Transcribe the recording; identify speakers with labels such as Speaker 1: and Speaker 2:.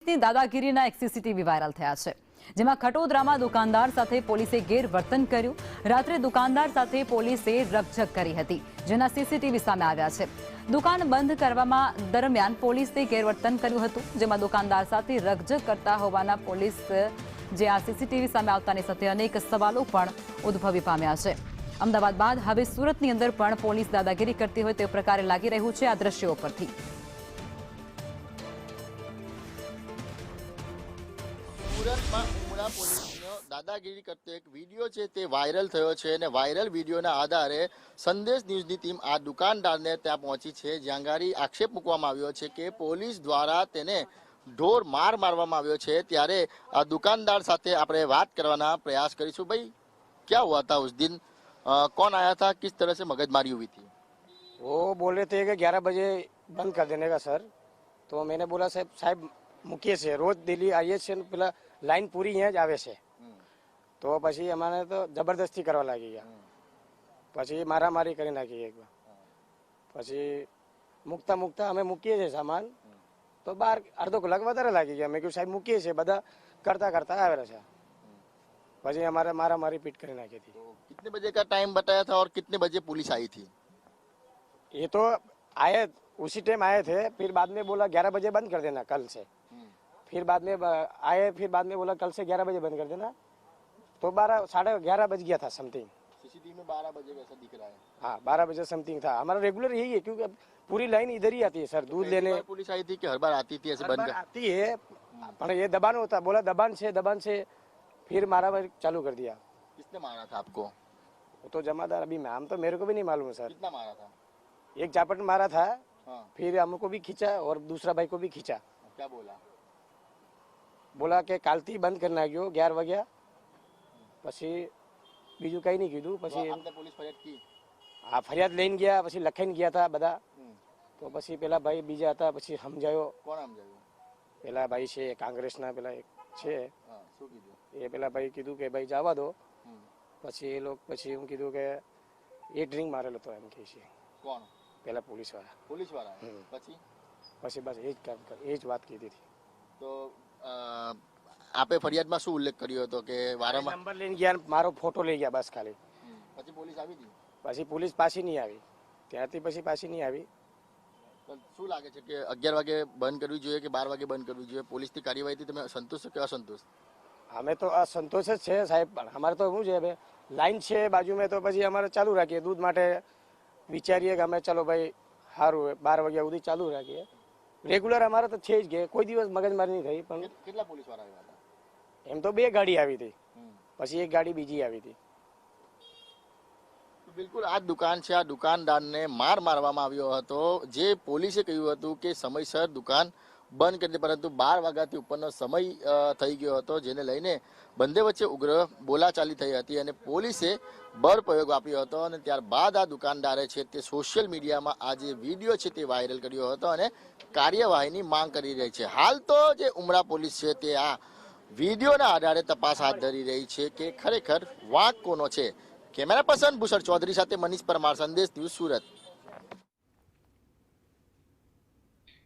Speaker 1: પોલીસની દાદાગીરીના એક CCTV viral થયા છે, જેમાં ખટોદરામાં દુકાનદાર સાથે પોલીસે ગેરવર્તન કર્યું. રાત્રે દુકાનદાર સાથે પોલીસે રકઝક કરી હતી, જેના સીસીટીવી સામે આવ્યા છે. દુકાન બંધ કરવામાં દરમિયાન પોલીસે ગેરવર્તન કર્યું હતું, જેમાં દુકાનદાર સાથે રકઝક કરતા હોવાના પોલીસ જે આ સીસીટીવી સામે આવતાની સાથે અનેક સવાલો પણ ઉદ્ભવી પામ્યા છે. અમદાવાદ બાદ હવે સુરતની અંદર પણ પોલીસ દાદાગીરી કરતી હોય તે પ્રકારે લાગી રહ્યું છે આ દ્રશ્યો પરથી.
Speaker 2: સુરતમાં ઉમરા પોલીસનો દાદાગીરી કરતો એક વિડીયો છે તે વાયરલ થયો છે અને વાયરલ વિડીયોના આધારે સંદેશ ન્યૂઝની ટીમ આ દુકાનદારને ત્યાં પહોંચી છે, જ્યાં ગાડી આક્ષેપ મૂકવામાં આવ્યો છે કે પોલીસ દ્વારા તેને ઢોર માર મારવામાં આવ્યો છે. ત્યારે આ દુકાનદાર સાથે આપણે વાત કરવાના પ્રયાસ કરીશું. ભાઈ, क्या हुआ था उस दिन? कौन आया था? किस तरह से मगजमारी हुई थी?
Speaker 3: वो बोले थे कि 11 बजे बंद कर देने का सर. तो मैंने बोला साहब મૂકીએ છે, રોજ દિલ્હી આવીએ છીએ, પેલા લાઈન પૂરી અહીંયા જ આવે છે. તો પછી અમારે તો જબરદસ્તી કરવા લાગી ગયા, પછી મારામારી કરી નાખી એકવાર. પછી મૂકતા અમે મૂકીએ છીએ સામાન, તો બહાર અડધો કલાક વધારે લાગી ગયા. મેં કહ્યું સાહેબ મૂકીએ છીએ, બધા કરતા આવેલા છે. પછી हमारे मारामारी पीट कर नाखी थी.
Speaker 2: कितने बजे का टाइम बताया था और कितने बजे पुलिस आई थी?
Speaker 3: ये तो आए उसी टाइम आए थे, फिर बाद में बोला 11 बजे बंद कर देना कल से. फिर बाद में आए, फिर बाद में बोला कल से 11 बजे बंद कर देना. तो 11 बज गया था समथिंग.
Speaker 2: सीसीटीवी में 12 बजे वैसा दिख रहा है.
Speaker 3: हाँ, 12 बजे समथिंग था. हमारा रेगुलर यही है, क्योंकि पूरी लाइन इधर ही आती है सर दूध लेने.
Speaker 2: पुलिस आई थी कि हर बार आती थी ऐसे बंद
Speaker 3: आती है, पर ये दबान होता, बोला दबान से फिर मारामारी चालू कर दिया.
Speaker 2: किसने मारा था आपको?
Speaker 3: वो तो जमादार, अभी नाम तो मेरे को भी नहीं मालूम है सर.
Speaker 2: कितना मारा था?
Speaker 3: एक चापट मारा था.
Speaker 2: हाँ.
Speaker 3: फिर हमको भी खींचा और दूसरा भाई को भी खींचा.
Speaker 2: क्या बोला?
Speaker 3: बोला कि કાલથી બંધ કરી નાખ્યો 11 વાગ્યા. પછી બીજું કઈ નહીં કીધું. પછી
Speaker 2: આપને પોલીસ ફરિયાદ કી?
Speaker 3: હા, ફરિયાદ લઈને ગયા, પછી લખાઈને ગયા હતા બધા. તો પછી પેલા ભાઈ બીજા હતા, પછી સમજાયો.
Speaker 2: કોણ સમજાયું?
Speaker 3: પેલા ભાઈ છે કોંગ્રેસના, પેલા એક છે.
Speaker 2: શું કીધું? એ
Speaker 3: પેલા ભાઈ કીધું કે ભાઈ જવા દો. પછી એ લોકો, પછી હું કીધું કે એ ડ્રિંક મારેલો હતો એમ કહે છે.
Speaker 2: કોણ?
Speaker 3: પેલા પોલીસવાળા.
Speaker 2: પછી
Speaker 3: બસ એ જ વાત કીધી હતી.
Speaker 2: તો આપે ફરિયાદમાં શું ઉલ્લેખ કર્યો હતો કે વારંવાર
Speaker 3: નંબર લઈને ગયા, મારો ફોટો લઈ ગયા બસ ખાલી.
Speaker 2: પછી પોલીસ આવી હતી?
Speaker 3: પછી પોલીસ પાછી નહીં આવી, ત્યાંથી પછી પાછી નહીં આવી.
Speaker 2: શું લાગે છે કે 11 વાગે બંધ કરવી જોઈએ કે 12 વાગે બંધ કરવી જોઈએ? પોલીસની કાર્યવાહીથી તમે સંતુષ્ટ કે અસંતુષ્ટ?
Speaker 3: અમે તો અસંતોષ જ છે સાહેબ, પણ અમારે તો શું છે, લાઈન છે બાજુમાં, તો પછી અમારે ચાલુ રાખીએ. દૂધ માટે વિચારીએ કે અમે ચલો ભાઈ સારું 12 વાગ્યા સુધી ચાલુ રાખીએ. રેગ્યુલર અમારે તો છે જ કે કોઈ દિવસ મગજમારી નહીં થઈ. પણ
Speaker 2: કેટલા પોલીસ વાળા આવ્યા હતા?
Speaker 3: એમ તો 2 ગાડી આવી હતી, પછી એક ગાડી બીજી આવી હતી.
Speaker 2: બિલકુલ આ દુકાન છે, આ દુકાનદારને માર મારવામાં આવ્યો હતો. જે પોલીસે કહ્યું હતું કે સમયસર દુકાન બંધ કરી દે, પરંતુ 12 વાગ્યાથી ઉપરનો સમય થઈ ગયો હતો, જેને લઈને બંને વચ્ચે ઉગ્ર બોલાચાલી થઈ હતી અને પોલીસે બળ પ્રયોગ આપ્યો હતો. અને ત્યારબાદ આ દુકાનદારે છે તે સોશિયલ મીડિયામાં આ જે વિડીયો છે તે વાયરલ કર્યો હતો અને કાર્યવાહીની માંગ કરી રહી છે. હાલ તો જે ઉમરા પોલીસ છે તે આ વિડીયોના આધારે તપાસ હાથ ધરી રહી છે કે ખરેખર વાંક કોનો છે. કેમેરા પર્સન ભૂષણ ચૌધરી સાથે મનીષ પરમાર, સંદેશ ન્યૂઝ, સુરત.